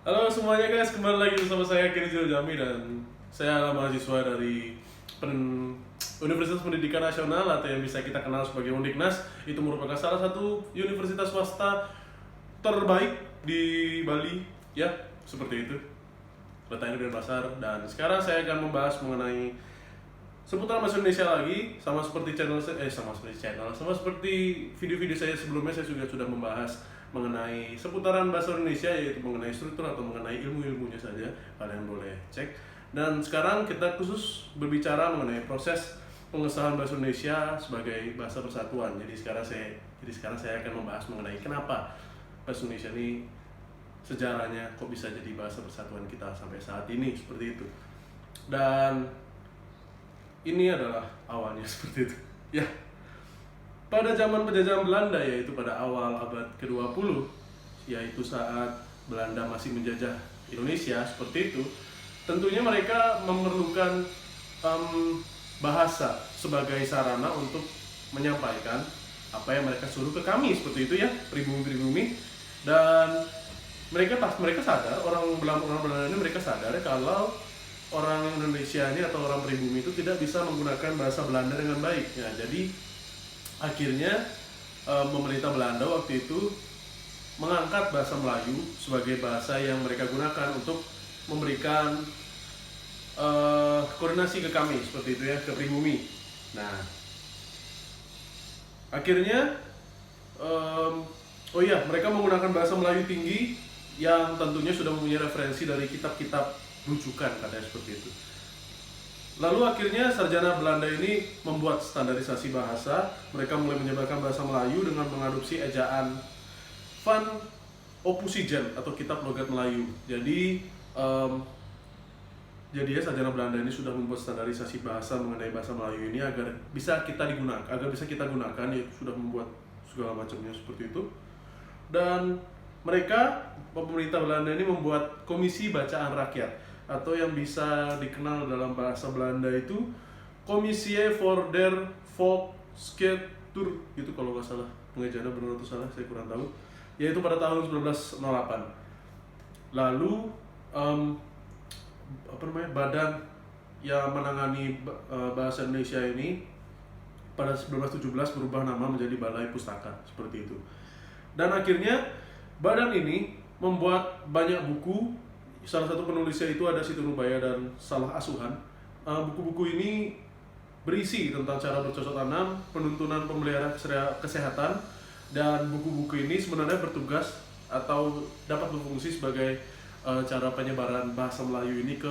Halo semuanya guys, kembali lagi bersama saya Kirizil Jami dan saya adalah mahasiswa dari Universitas Pendidikan Nasional atau yang bisa kita kenal sebagai Undiknas. Itu merupakan salah satu universitas swasta terbaik di Bali, ya seperti itu. Letaknya di Denpasar dan sekarang saya akan membahas mengenai seputar bahasa Indonesia lagi sama seperti sama seperti video-video saya sebelumnya. Saya juga sudah membahas mengenai seputaran bahasa Indonesia, yaitu mengenai struktur atau mengenai ilmu-ilmunya saja, kalian boleh cek. Dan sekarang kita khusus berbicara mengenai proses pengesahan bahasa Indonesia sebagai bahasa persatuan. Jadi sekarang saya akan membahas mengenai kenapa bahasa Indonesia ini sejarahnya kok bisa jadi bahasa persatuan kita sampai saat ini seperti itu. Dan ini adalah awalnya seperti itu. Ya, pada zaman penjajahan Belanda, yaitu pada awal abad ke-20, yaitu saat Belanda masih menjajah Indonesia seperti itu, tentunya mereka memerlukan bahasa sebagai sarana untuk menyampaikan apa yang mereka suruh ke kami seperti itu, ya, pribumi-pribumi. Dan mereka sadar, orang Belanda ini mereka sadar kalau orang Indonesia ini atau orang pribumi itu tidak bisa menggunakan bahasa Belanda dengan baik. Ya, jadi akhirnya pemerintah Belanda waktu itu mengangkat bahasa Melayu sebagai bahasa yang mereka gunakan untuk memberikan koordinasi ke kami seperti itu, ya, ke pribumi. Nah, akhirnya mereka menggunakan bahasa Melayu tinggi yang tentunya sudah mempunyai referensi dari kitab-kitab rujukan, katanya seperti itu. Lalu akhirnya sarjana Belanda ini membuat standarisasi bahasa. Mereka mulai menyebarkan bahasa Melayu dengan mengadopsi ejaan Van Ophusigen atau Kitab Logat Melayu. Jadi sarjana Belanda ini sudah membuat standarisasi bahasa mengenai bahasa Melayu ini agar bisa kita gunakan, yaitu sudah membuat segala macamnya seperti itu. Dan pemerintah Belanda ini membuat Komisi Bacaan Rakyat, atau yang bisa dikenal dalam bahasa Belanda itu Commissie voor der Volkscultuur, gitu kalau nggak salah, pengejaannya benar atau salah saya kurang tahu, yaitu pada tahun 1908. Lalu badan yang menangani bahasa Indonesia ini pada 1917 berubah nama menjadi Balai Pustaka seperti itu. Dan akhirnya badan ini membuat banyak buku. Salah satu penulisnya itu ada Situnubaya dan Salah Asuhan. Buku-buku ini berisi tentang cara bercocok tanam, penuntunan pemelihara kesehatan, dan buku-buku ini sebenarnya bertugas atau dapat berfungsi sebagai cara penyebaran bahasa Melayu ini ke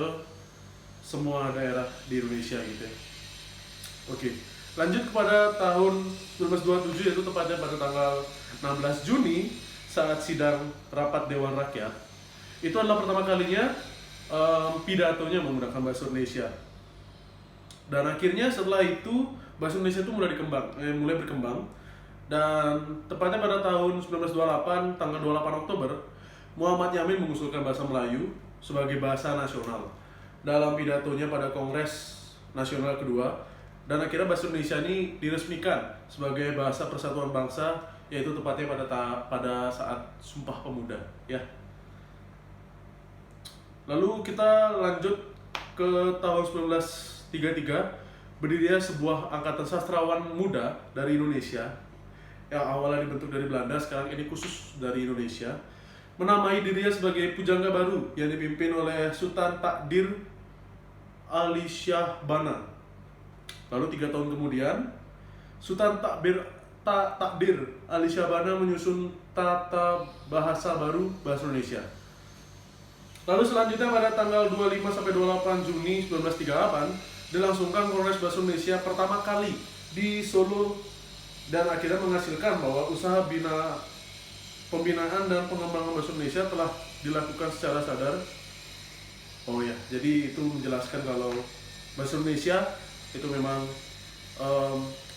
semua daerah di Indonesia gitu, ya. Oke, lanjut kepada tahun 1927, yaitu tepatnya pada tanggal 16 Juni saat sidang rapat Dewan Rakyat. Itu adalah pertama kalinya pidatonya menggunakan bahasa Indonesia. Dan akhirnya setelah itu bahasa Indonesia itu mulai berkembang. Dan tepatnya pada tahun 1928, tanggal 28 Oktober, Muhammad Yamin mengusulkan bahasa Melayu sebagai bahasa nasional dalam pidatonya pada Kongres Nasional kedua. Dan akhirnya bahasa Indonesia ini diresmikan sebagai bahasa persatuan bangsa, yaitu tepatnya pada saat Sumpah Pemuda, ya. Lalu kita lanjut ke tahun 1933, berdirinya sebuah angkatan sastrawan muda dari Indonesia yang awalnya dibentuk dari Belanda, sekarang ini khusus dari Indonesia, menamai dirinya sebagai Pujangga Baru yang dipimpin oleh Sultan Takdir Ali Shah Bana. Lalu 3 tahun kemudian, Sultan Takdir Ali Shah Bana menyusun tata bahasa baru bahasa Indonesia. Lalu selanjutnya pada tanggal 25 sampai 28 Juni 1938 dilangsungkan Kongres Bahasa Indonesia pertama kali di Solo, dan akhirnya menghasilkan bahwa usaha pembinaan dan pengembangan bahasa Indonesia telah dilakukan secara sadar. Oh ya, jadi itu menjelaskan kalau bahasa Indonesia itu memang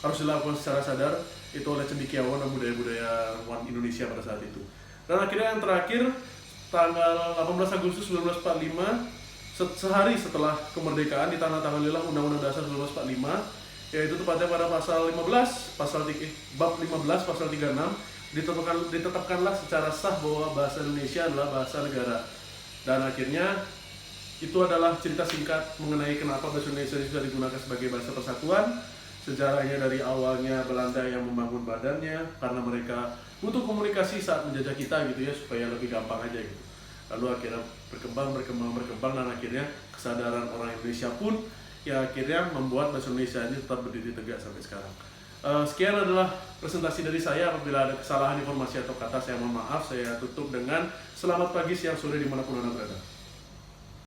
harus dilakukan secara sadar itu oleh cendekiawan dan budaya-budayawan Indonesia pada saat itu. Dan akhirnya yang terakhir, tanggal 18 Agustus 1945, sehari setelah kemerdekaan, ditandatanganilah Undang-Undang Dasar 1945, yaitu tepatnya pada pasal 15, bab 15 pasal 36, ditetapkanlah secara sah bahwa bahasa Indonesia adalah bahasa negara. Dan akhirnya itu adalah cerita singkat mengenai kenapa bahasa Indonesia sudah digunakan sebagai bahasa persatuan. Sejarahnya dari awalnya Belanda yang membangun badannya karena mereka butuh komunikasi saat menjajah kita gitu ya, supaya lebih gampang aja gitu. Lalu akhirnya berkembang dan akhirnya kesadaran orang Indonesia pun ya akhirnya membuat bahasa Indonesia ini tetap berdiri tegak sampai sekarang. Sekian adalah presentasi dari saya. Apabila ada kesalahan informasi atau kata, saya mohon maaf. Saya tutup dengan selamat pagi, siang, sore dimanapun Anda berada.